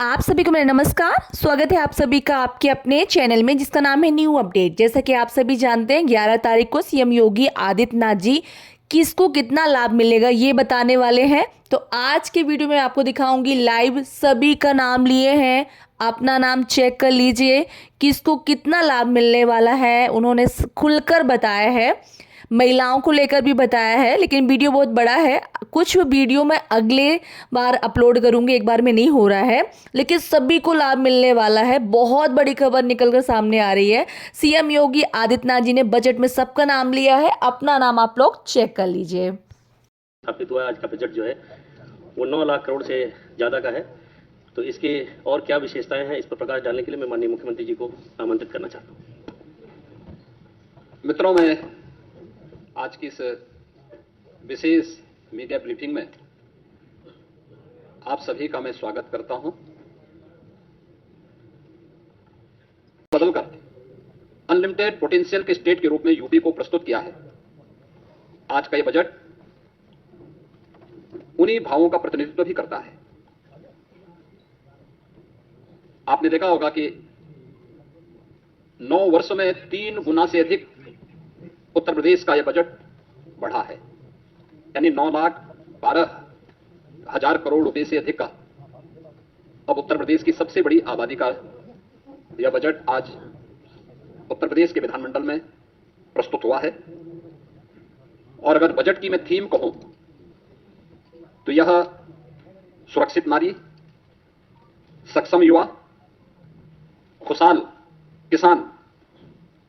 आप सभी को मेरा नमस्कार। स्वागत है आप सभी का आपके अपने चैनल में जिसका नाम है न्यू अपडेट। जैसा कि आप सभी जानते हैं 11 तारीख को सीएम योगी आदित्यनाथ जी किसको कितना लाभ मिलेगा ये बताने वाले हैं। तो आज के वीडियो में आपको दिखाऊंगी लाइव, सभी का नाम लिए हैं, अपना नाम चेक कर लीजिए किसको कितना लाभ मिलने वाला है। उन्होंने खुलकर बताया है, महिलाओं को लेकर भी बताया है, लेकिन वीडियो बहुत बड़ा है। कुछ वीडियो मैं अगले बार अपलोड करूंगी, एक बार में नहीं हो रहा है, लेकिन सभी को लाभ मिलने वाला है। बहुत बड़ी खबर निकलकर सामने आ रही है। सीएम योगी आदित्यनाथ जी ने बजट में सबका नाम लिया है, अपना नाम आप लोग चेक कर लीजिए। स्थापित हुआ आज का बजट जो है वो 9 लाख करोड़ से ज़्यादा का है। तो इसके और क्या विशेषताएं हैं, इस पर प्रकाश डालने के लिए मैं माननीय मुख्यमंत्री जी को आमंत्रित करना चाहता हूं। मित्रों, मैं आज की इस विशेष मीडिया ब्रीफिंग में आप सभी का मैं स्वागत करता हूं। बदलकर अनलिमिटेड पोटेंशियल के स्टेट के रूप में यूपी को प्रस्तुत किया है। आज का यह बजट उन्हीं भावों का प्रतिनिधित्व भी करता है। आपने देखा होगा कि 9 वर्ष में 3 गुना से अधिक उत्तर प्रदेश का यह बजट बढ़ा है, यानी 9,12,000 करोड़ रुपए से अधिक का अब उत्तर प्रदेश की सबसे बड़ी आबादी का यह बजट आज उत्तर प्रदेश के विधानमंडल में प्रस्तुत हुआ है। और अगर बजट की मैं थीम कहूं तो यह सुरक्षित नारी, सक्षम युवा, खुशहाल किसान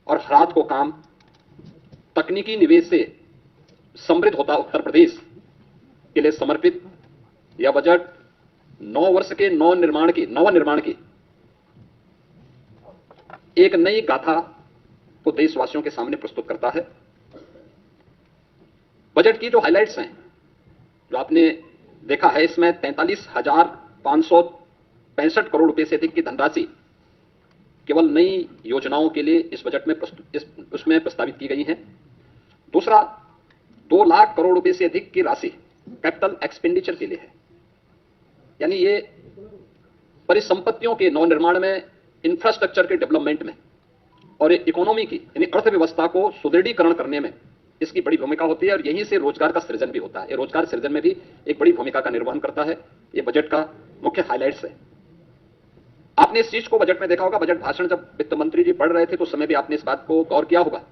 और हर हाथ को काम, तकनीकी निवेश से समृद्ध होता उत्तर प्रदेश के लिए समर्पित यह बजट 9 वर्ष के नवनिर्माण की एक नई गाथा को देशवासियों के सामने प्रस्तुत करता है। बजट की जो हाइलाइट्स हैं, जो आपने देखा है, इसमें 43,565 करोड़ रुपए से अधिक की धनराशि केवल नई योजनाओं के लिए इस बजट में उसमें प्रस्तावित की गई है। दूसरा, 2 लाख करोड़ रुपए से अधिक की राशि कैपिटल एक्सपेंडिचर के लिए है, यानी ये परिसंपत्तियों के नवनिर्माण में, इंफ्रास्ट्रक्चर के डेवलपमेंट में और इकोनॉमी की यानी अर्थव्यवस्था को सुदृढ़ीकरण करने में इसकी बड़ी भूमिका होती है और यहीं से रोजगार का सृजन भी होता है। ये रोजगार सृजन में भी एक बड़ी भूमिका का निर्वहन करता है। ये बजट का मुख्य हाइलाइट्स है। आपने इस चीज को बजट में देखा होगा, बजट भाषण जब वित्त मंत्री जी पढ़ रहे थे तो उस समय भी आपने इस बात को गौर किया होगा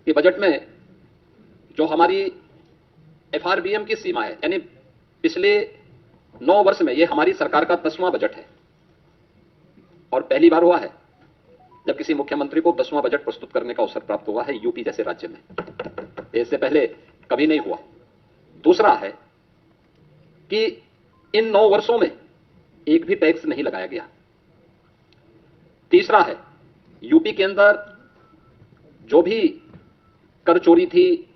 कि बजट में जो हमारी एफआरबीएम की सीमा है, यानी पिछले 9 वर्ष में यह हमारी सरकार का 10वां बजट है और पहली बार हुआ है जब किसी मुख्यमंत्री को 10वां बजट प्रस्तुत करने का अवसर प्राप्त हुआ है यूपी जैसे राज्य में। इससे पहले कभी नहीं हुआ। दूसरा है कि इन 9 वर्षों में एक भी टैक्स नहीं लगाया गया। तीसरा है, यूपी के अंदर जो भी कर चोरी थी,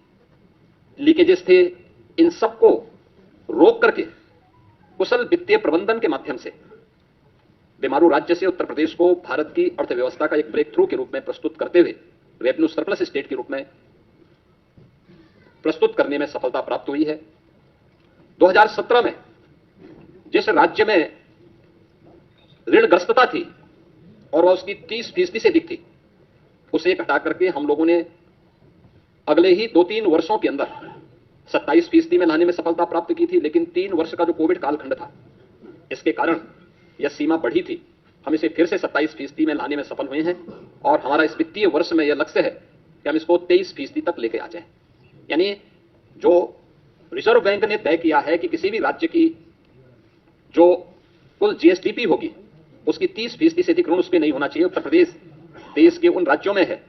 लीकेजेस थे, इन सबको रोक करके कुशल वित्तीय प्रबंधन के माध्यम से बीमारू राज्य से उत्तर प्रदेश को भारत की अर्थव्यवस्था का एक ब्रेक थ्रू के रूप में प्रस्तुत करते हुए रेवेन्यू सरप्लस स्टेट के रूप में प्रस्तुत करने में सफलता प्राप्त हुई है। 2017 में जिस राज्य में ऋणग्रस्तता थी और वह उसकी 30% से अधिक थी, उसे घटा करके हम लोगों ने अगले ही 2-3 वर्षों के अंदर 27% में लाने में सफलता प्राप्त की थी। लेकिन 3 वर्ष का जो कोविड कालखंड था, इसके कारण यह सीमा बढ़ी थी। हम इसे फिर से 27% में लाने में सफल हुए हैं और हमारा इस वित्तीय वर्ष में यह लक्ष्य है कि हम इसको 23% तक लेके आ जाएं। यानी जो रिजर्व बैंक ने तय किया है कि किसी भी राज्य की जो कुल जीएसडीपी होगी उसकी 30% से अधिक ऋण उस पर नहीं होना चाहिए। उत्तर प्रदेश देश के उन राज्यों में है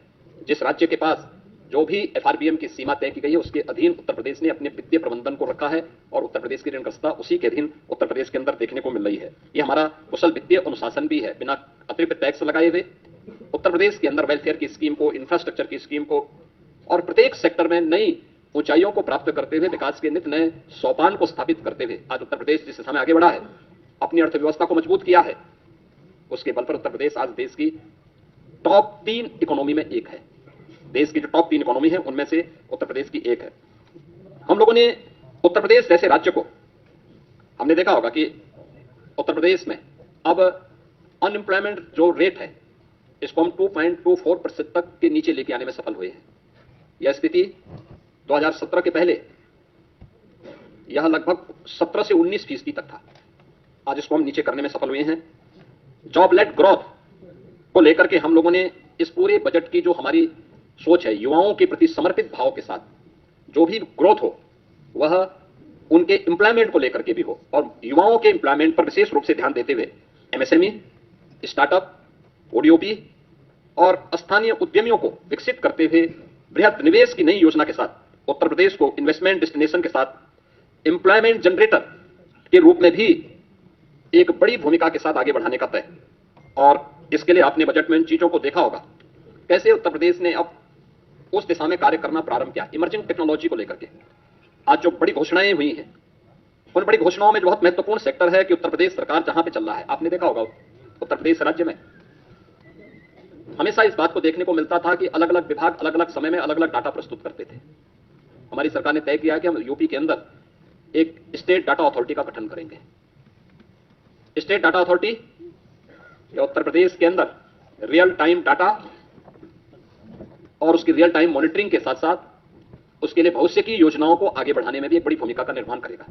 जिस राज्य के पास जो भी एफआरबीएम की सीमा तय की गई है उसके अधीन उत्तर प्रदेश ने अपने वित्तीय प्रबंधन को रखा है और उत्तर प्रदेश की ऋणग्रस्तता उसी के अधीन उत्तर प्रदेश के अंदर देखने को मिल रही है। यह हमारा कुशल वित्तीय अनुशासन भी है। बिना अतिरिक्त टैक्स लगाए हुए उत्तर प्रदेश के अंदर वेलफेयर की स्कीम को, इंफ्रास्ट्रक्चर की स्कीम को और प्रत्येक सेक्टर में नई ऊंचाइयों को प्राप्त करते हुए, विकास के नित नए सोपान को स्थापित करते हुए आज उत्तर प्रदेश जिस दिशा में आगे बढ़ा है, अपनी अर्थव्यवस्था को मजबूत किया है, उसके बल पर उत्तर प्रदेश आज देश की टॉप 3 इकोनॉमी में एक है। देश की जो टॉप 3 इकोनॉमी है उनमें से उत्तर प्रदेश की एक है। हम लोगों ने उत्तर प्रदेश जैसे राज्य को हमने देखा होगा कि उत्तर प्रदेश में अब अनएम्प्लॉयमेंट जो रेट है इसको हम 2.24% तक के नीचे लेके आने में सफल हुए हैं। यह स्थिति 2017 के पहले यह लगभग 17 से 19% तक था। आज इसको हम नीचे करने में सफल हुए हैं। जॉब लेड ग्रोथ को लेकर के हम लोगों ने इस पूरे बजट की जो हमारी सोच है, युवाओं के प्रति समर्पित भाव के साथ जो भी ग्रोथ हो वह उनके एम्प्लॉयमेंट को लेकर के भी हो, और युवाओं के एम्प्लॉयमेंट पर विशेष रूप से ध्यान देते हुए एमएसएमई, स्टार्टअप, ओडीओपी और स्थानीय उद्यमियों को विकसित करते हुए बृहद निवेश की नई योजना के साथ उत्तर प्रदेश को इन्वेस्टमेंट डेस्टिनेशन के साथ एम्प्लॉयमेंट जनरेटर के रूप में भी एक बड़ी भूमिका के साथ आगे बढ़ाने का तय। और इसके लिए आपने बजट में इन चीजों को देखा होगा, कैसे उत्तर प्रदेश ने अब उस दिशा में कार्य करना प्रारंभ किया इमर्जिंग टेक्नोलॉजी को लेकर के। आज जो बड़ी घोषणाएं हुई हैं, उन बड़ी घोषणाओं में जो बहुत महत्वपूर्ण सेक्टर है कि उत्तर प्रदेश सरकार जहां पे चल रहा है, आपने देखा होगा उत्तर प्रदेश राज्य में हमेशा इस बात को देखने को मिलता था कि अलग अलग विभाग अलग अलग समय में अलग अलग डाटा प्रस्तुत करते थे। हमारी सरकार ने तय किया कि हम यूपी के अंदर एक स्टेट डाटा अथॉरिटी का गठन करेंगे। स्टेट डाटा अथॉरिटी या उत्तर प्रदेश के अंदर रियल टाइम डाटा और उसकी रियल टाइम मॉनिटरिंग के साथ साथ उसके लिए भविष्य की योजनाओं को आगे बढ़ाने में भी एक बड़ी भूमिका का निर्वहन करेगा।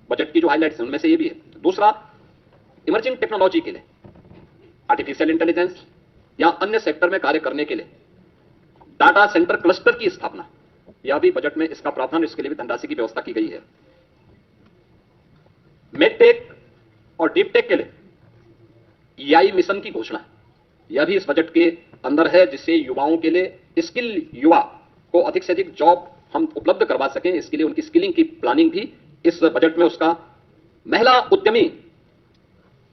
बजट की जो हाइलाइट्स हैं उनमें से ये भी है। दूसरा, इमर्जिंग टेक्नोलॉजी के लिए आर्टिफिशियल इंटेलिजेंस या अन्य सेक्टर में कार्य करने के लिए डाटा सेंटर क्लस्टर की स्थापना, यह भी बजट में इसका प्रावधान, इसके लिए भी धनराशि की व्यवस्था की गई है। मेडटेक और डीपटेक के लिए ईआई मिशन की घोषणा, यह भी इस बजट के अंदर है, जिससे युवाओं के लिए स्किल युवा को अधिक से अधिक जॉब हम उपलब्ध करवा सकें। इसके लिए उनकी स्किलिंग की प्लानिंग भी इस बजट में, उसका महिला उद्यमी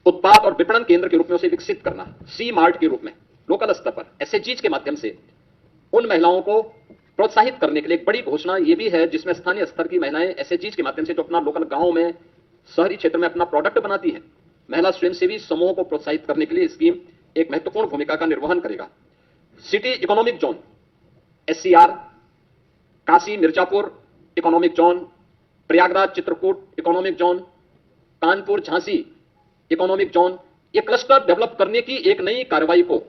उत्पाद और विपणन केंद्र के रूप में उसे विकसित करना, सी मार्ट के रूप में लोकल स्तर पर एसएचजीज के माध्यम से उन महिलाओं को प्रोत्साहित करने के लिए एक बड़ी घोषणा यह भी है, जिसमें स्थानीय स्तर की महिलाएं एसएचजीज के माध्यम से जो अपना लोकल गांव में, शहरी क्षेत्र में अपना प्रोडक्ट बनाती है, महिला स्वयंसेवी समूहों को प्रोत्साहित करने के लिए स्कीम एक महत्वपूर्ण भूमिका का निर्वहन करेगा। City economic zone SCR, Kashi Mirzapur economic zone, Prayagraj Chitrakoot economic zone, Kanpur Jhansi economic zone, ये क्लस्टर डेवलप करने की एक नई कार्रवाई को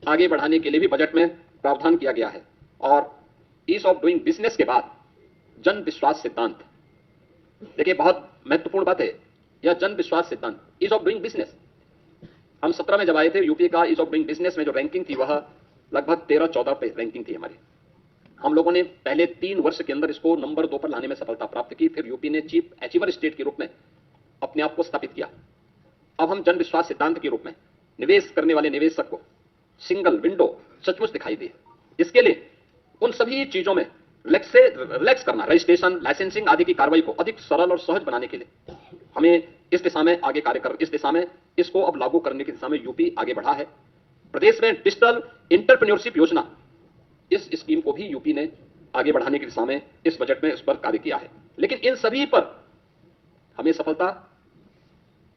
आगे बढ़ाने के लिए भी बजट में प्रावधान किया गया है। और ईज ऑफ डूइंग बिजनेस के बाद जन विश्वास सिद्धांत, देखिए बहुत महत्वपूर्ण बात है यह जन विश्वास सिद्धांत, ईज ऑफ डूइंग बिजनेस। हम 17 में जब आए थे, यूपी का ईज ऑफ डूइंग बिजनेस में जो रैंकिंग थी वह लगभग 13-14 पे रैंकिंग थी हमारी। हम लोगों ने पहले 3 वर्ष के अंदर इसको नंबर 2 पर लाने में सफलता प्राप्त की। फिर यूपी ने चीफ अचीवर स्टेट के रूप में अपने आप को स्थापित किया। अब हम जन विश्वास सिद्धांत के रूप में निवेश करने वाले निवेशक को सिंगल विंडो सचमुच दिखाई दे, इसके लिए उन सभी चीजों में रिलैक्स करना, रजिस्ट्रेशन, लाइसेंसिंग आदि की कार्रवाई को अधिक सरल और सहज बनाने के लिए हमें इस दिशा में आगे कार्य कर, इस दिशा में इसको अब लागू करने की दिशा में यूपी आगे बढ़ा है। प्रदेश में डिजिटल एंटरप्रेन्योरशिप योजना, इस स्कीम को भी यूपी ने आगे बढ़ाने की दिशा में इस बजट में इस पर कार्य किया है। लेकिन इन सभी पर हमें सफलता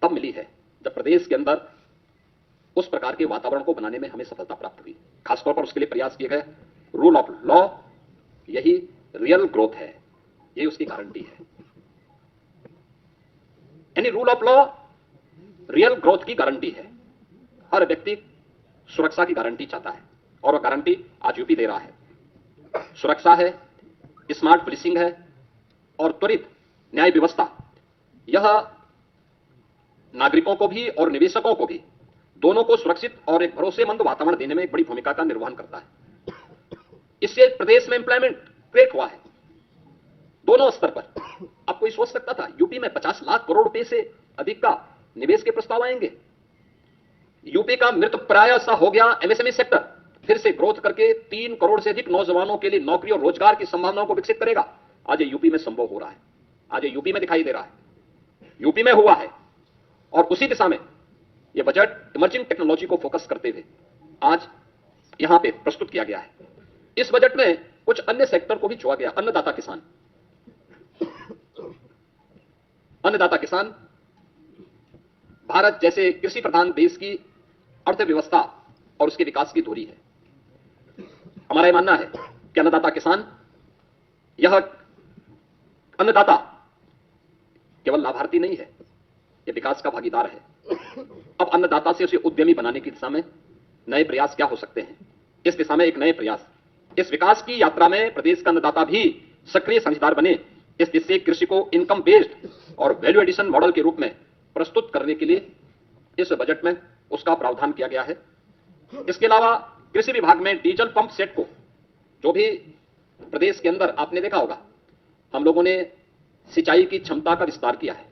तब मिली है जब प्रदेश के अंदर उस प्रकार के वातावरण को बनाने में हमें सफलता प्राप्त हुई। खासतौर पर उसके लिए प्रयास किए गए रूल ऑफ लॉ, यही रियल ग्रोथ है, यही उसकी गारंटी है। यानी rule of law real growth की गारंटी है। हर व्यक्ति सुरक्षा की गारंटी चाहता है और वह गारंटी आज यूपी दे रहा है। सुरक्षा है, स्मार्ट पुलिसिंग है और त्वरित न्याय व्यवस्था, यह नागरिकों को भी और निवेशकों को भी, दोनों को सुरक्षित और एक भरोसेमंद वातावरण देने में एक बड़ी भूमिका का निर्वहन करता है। इससे प्रदेश में एम्प्लॉयमेंट क्रिएट हुआ है दोनों स्तर पर। आप कोई सोच सकता था यूपी में 50 लाख करोड़ रुपए से अधिक का निवेश के प्रस्ताव आएंगे? यूपी का मृतप्राय सा हो गया एमएसएमई सेक्टर, फिर से ग्रोथ करके 3 करोड़ से अधिक नौजवानों के लिए नौकरी और रोजगार की संभावनाओं को विकसित करेगा। आज ये यूपी में संभव हो रहा है, आज ये यूपी में दिखाई दे रहा है, यूपी में हुआ है। और उसी दिशा में यह बजट इमर्जिंग टेक्नोलॉजी को फोकस करते हुए आज यहां पे प्रस्तुत किया गया है। इस बजट में कुछ अन्य सेक्टर को भी छुआ गया। अन्नदाता किसान, अन्नदाता किसान भारत जैसे कृषि प्रधान देश की अर्थव्यवस्था और उसके विकास की धुरी है। हमारा यह मानना है कि अन्नदाता किसान, यह अन्नदाता केवल लाभार्थी नहीं है, ये विकास का भागीदार है। अब अन्नदाता से उसे उद्यमी बनाने की दिशा में नए प्रयास क्या हो सकते हैं, इस दिशा में एक नए प्रयास, इस विकास की यात्रा में प्रदेश का अन्नदाता भी सक्रिय साझेदार बने, इस दिशा से कृषि को इनकम बेस्ड और वैल्यू एडिशन मॉडल के रूप में प्रस्तुत करने के लिए इस बजट में उसका प्रावधान किया गया है। इसके अलावा कृषि विभाग में डीजल पंप सेट को, जो भी प्रदेश के अंदर आपने देखा होगा, हम लोगों ने सिंचाई की क्षमता का विस्तार किया है।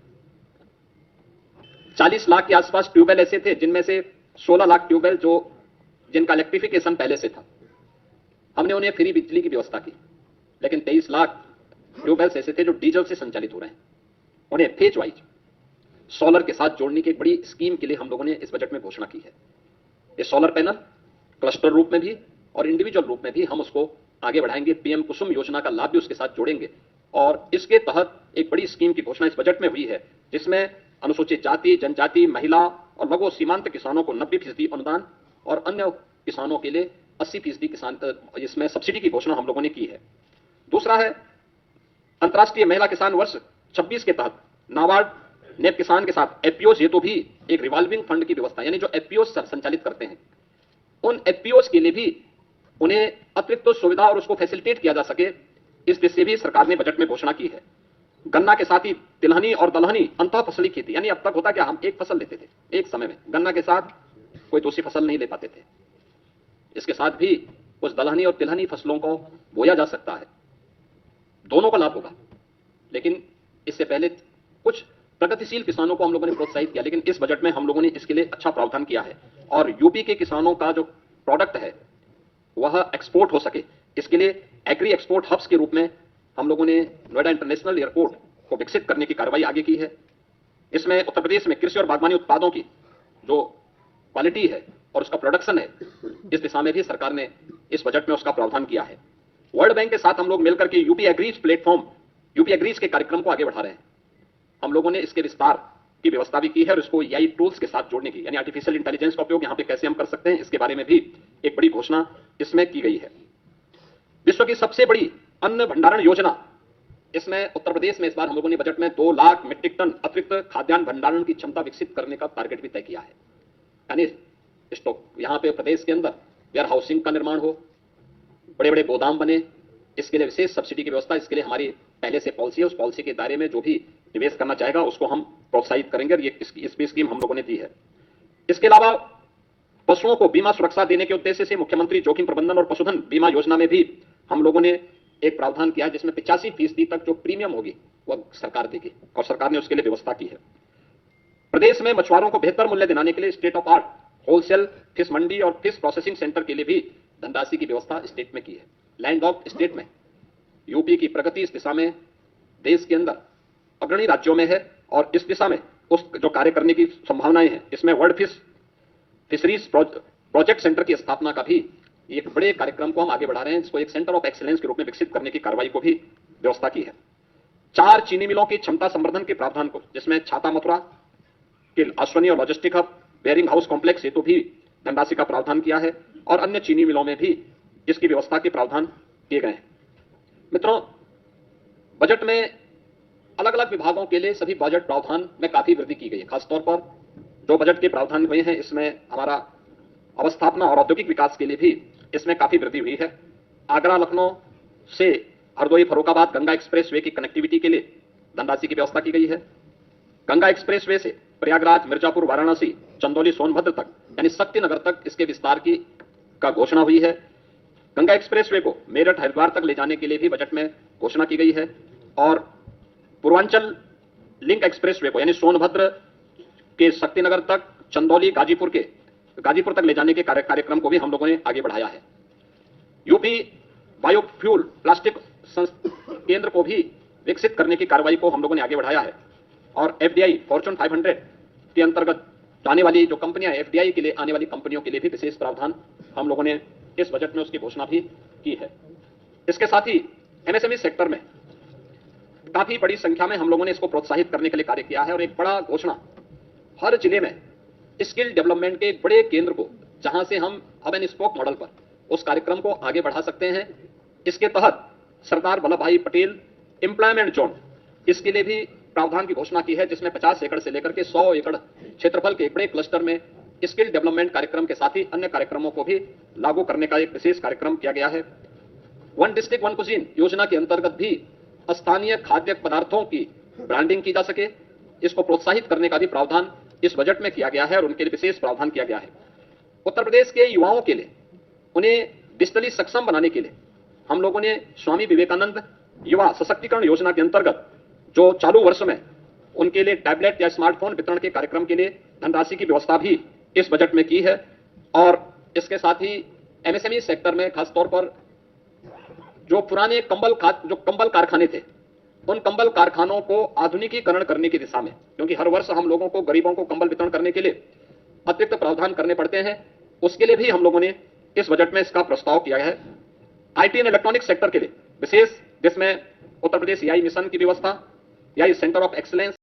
40 लाख के आसपास ट्यूबवेल ऐसे थे जिनमें से 16 लाख ट्यूबवेल जिनका इलेक्ट्रिफिकेशन पहले से था, हमने उन्हें फ्री बिजली की व्यवस्था की। लेकिन 23 लाख ट्यूबवेल्स ऐसे थे जो डीजल से संचालित हो रहे हैं, उन्हें फेज वाइज सोलर के साथ जोड़ने की एक बड़ी स्कीम के लिए हम लोगों ने इस बजट में घोषणा की है। ये सोलर पैनल क्लस्टर रूप में भी और इंडिविजुअल रूप में भी हम उसको आगे बढ़ाएंगे। पीएम कुसुम योजना का लाभ भी उसके साथ जोड़ेंगे और इसके तहत एक बड़ी स्कीम की घोषणा इस बजट में हुई है, जिसमें अनुसूचित जाति, जनजाति, महिला और लघु सीमांत किसानों को 90% अनुदान और अन्य किसानों के लिए 80% किसान, इसमें सब्सिडी की घोषणा हम लोगों ने की है। दूसरा है अंतर्राष्ट्रीय महिला किसान वर्ष 26 के तहत नाबार्ड नेप किसान के साथ एफपीओज हेतु भी एक रिवॉल्विंग फंड की व्यवस्था, यानी जो एफपीओज संचालित करते हैं उन एफपीओज के लिए भी उन्हें अतिरिक्त सुविधा और उसको फैसिलिटेट किया जा सके, इस दिशा से भी सरकार ने बजट में घोषणा की है। गन्ना के साथ ही तिलहनी और दलहनी अंतः फसली खेती, यानी अब तक होता क्या, हम एक फसल लेते थे एक समय में, गन्ना के साथ कोई दूसरी फसल नहीं ले पाते थे, इसके साथ भी उस दलहनी और तिलहनी फसलों को बोया जा सकता है, दोनों का लाभ होगा। लेकिन इससे पहले कुछ प्रगतिशील किसानों को हम लोगों ने प्रोत्साहित किया, लेकिन इस बजट में हम लोगों ने इसके लिए अच्छा प्रावधान किया है और यूपी के किसानों का जो प्रोडक्ट है वह एक्सपोर्ट हो सके, इसके लिए एग्री एक्सपोर्ट हब्स के रूप में हम लोगों ने नोएडा इंटरनेशनल एयरपोर्ट को विकसित करने की कार्रवाई आगे की है। इसमें उत्तर प्रदेश में कृषि और बागवानी उत्पादों की जो क्वालिटी है और उसका प्रोडक्शन है, इस दिशा में भी सरकार ने इस बजट में उसका प्रावधान किया है। वर्ल्ड बैंक के साथ हम लोग मिलकर के UP agrees platform, UP agrees के कार्यक्रम को आगे बढ़ा रहे हैं। हम लोगों ने इसके विस्तार की व्यवस्था भी की है और इसको एआई टूल्स के साथ जोड़ने की, यानी आर्टिफिशियल इंटेलिजेंस का उपयोग यहां पे कैसे हम कर सकते हैं, इसके बारे में भी एक बड़ी घोषणा इसमें की गई है। विश्व की सबसे बड़ी अन्न भंडारण योजना, इसमें उत्तर प्रदेश में इस बार हम लोगों ने बजट में 2 लाख मीट्रिक टन अतिरिक्त खाद्यान्न भंडारण की क्षमता विकसित करने का टारगेट भी तय किया है। यानी स्टॉक यहां पे प्रदेश के अंदर वेयर हाउसिंग का निर्माण हो, बड़े बड़े गोदाम बने, इसके लिए विशेष सब्सिडी की व्यवस्था, इसके लिए हमारी पहले से पॉलिसी है, उस पॉलिसी के दायरे में जो भी निवेश करना चाहेगा उसको हम प्रोत्साहित करेंगे और ये इस भी स्कीम हम लोगों ने दी है। इसके अलावा पशुओं को बीमा सुरक्षा देने के उद्देश्य से मुख्यमंत्री जोखिम प्रबंधन और पशुधन बीमा योजना में भी हम लोगों ने एक प्रावधान किया है, जिसमें 85% तक जो प्रीमियम होगी वह सरकार देगी और सरकार ने उसके लिए व्यवस्था की है। प्रदेश में मछुआरों को बेहतर मूल्य दिलाने के लिए state of art wholesale fish मंडी और फिश प्रोसेसिंग सेंटर के लिए भी धनराशि की व्यवस्था स्टेट में की है। लैंड लॉक्ड स्टेट में यूपी की प्रगति इस दिशा में देश के अंदर अग्रणी राज्यों में है और इस दिशा में उस जो कार्य करने की संभावनाएं हैं, इसमें वर्ल्ड फिशरीज प्रोजेक्ट सेंटर की स्थापना का भी एक बड़े कार्यक्रम को हम आगे बढ़ा रहे हैं, जिसको एक सेंटर ऑफ एक्सीलेंस के रूप में विकसित करने की कार्रवाई को भी व्यवस्था की है। 4 चीनी मिलों की क्षमता संवर्धन के प्रावधान को, जिसमें छाता मथुरा के अश्वनी और logistic hub bearing house complex हेतु भी धनराशि का प्रावधान किया है और अन्य चीनी मिलों में भी इसकी व्यवस्था के प्रावधान किए गए हैं। मित्रों, बजट में अलग अलग विभागों के लिए सभी बजट प्रावधान में काफी वृद्धि की गई है। खासतौर पर जो बजट के प्रावधान हुए हैं, इसमें हमारा अवस्थापना और औद्योगिक विकास के लिए भी इसमें काफी वृद्धि हुई है। आगरा लखनऊ से हरदोई फर्रुखाबाद गंगा एक्सप्रेसवे की कनेक्टिविटी के लिए धनराशि की व्यवस्था की गई है। गंगा एक्सप्रेसवे से प्रयागराज, मिर्जापुर, वाराणसी, चंदौली, सोनभद्र तक यानी शक्तिनगर तक इसके विस्तार की घोषणा हुई है। गंगा एक्सप्रेसवे को मेरठ, हरिद्वार तक ले जाने के लिए भी बजट में घोषणा की गई है और पूर्वांचल लिंक एक्सप्रेसवे को यानी सोनभद्र के शक्तिनगर तक, चंदौली, गाजीपुर तक ले जाने के कार्यक्रम को भी हम लोगों ने आगे बढ़ाया है। यूपी बायोफ्यूल प्लास्टिक केंद्र को भी विकसित करने की कार्रवाई को हम लोगों ने आगे बढ़ाया है और एफडीआई फॉर्च्यून 500 के अंतर्गत आने वाली जो कंपनियां एफडीआई के लिए आने वाली कंपनियों के लिए भी विशेष प्रावधान हम लोगों ने इस बजट में उसकी घोषणा भी की है। इसके साथ ही एमएसएमई सेक्टर में काफी बड़ी संख्या में हम लोगों ने इसको प्रोत्साहित करने के लिए कार्य किया है और एक बड़ा घोषणा, हर जिले में स्किल डेवलपमेंट के एक बड़े केंद्र को, जहां से हम हब एंड स्पोक मॉडल पर उस कार्यक्रम को आगे बढ़ा सकते हैं। इसके तहत सरदार वल्लभ भाई पटेल एम्प्लॉयमेंट जोन, इसके लिए भी प्रावधान की घोषणा की है, जिसमें 50 एकड़ से लेकर के 100 एकड़ क्षेत्रफल के एक बड़े क्लस्टर में स्किल डेवलपमेंट कार्यक्रम के साथ ही अन्य कार्यक्रमों को भी लागू करने का एक विशेष कार्यक्रम किया गया है। वन डिस्ट्रिक्ट वन कुजीन योजना के अंतर्गत भी स्थानीय खाद्य पदार्थों की ब्रांडिंग की जा सके, इसको प्रोत्साहित करने का भी प्रावधान इस बजट में किया गया है और उनके लिए विशेष प्रावधान किया गया है। उत्तर प्रदेश के युवाओं के लिए उन्हें डिजिटली सक्षम बनाने के लिए हम लोगों ने स्वामी विवेकानंद युवा सशक्तिकरण योजना के अंतर्गत जो चालू वर्ष में उनके लिए टैबलेट या स्मार्टफोन वितरण के कार्यक्रम के लिए धनराशि की व्यवस्था भी इस बजट में की है। और इसके साथ ही एमएसएमई सेक्टर में खासतौर पर जो पुराने कंबल कारखाने थे, उन कंबल कारखानों को आधुनिकीकरण करने की दिशा में, क्योंकि हर वर्ष हम लोगों को गरीबों को कंबल वितरण करने के लिए अतिरिक्त प्रावधान करने पड़ते हैं, उसके लिए भी हम लोगों ने इस बजट में इसका प्रस्ताव किया है। आईटी एंड इलेक्ट्रॉनिक सेक्टर के लिए विशेष, जिसमें उत्तर प्रदेश एआई मिशन की व्यवस्था, एआई सेंटर ऑफ एक्सीलेंस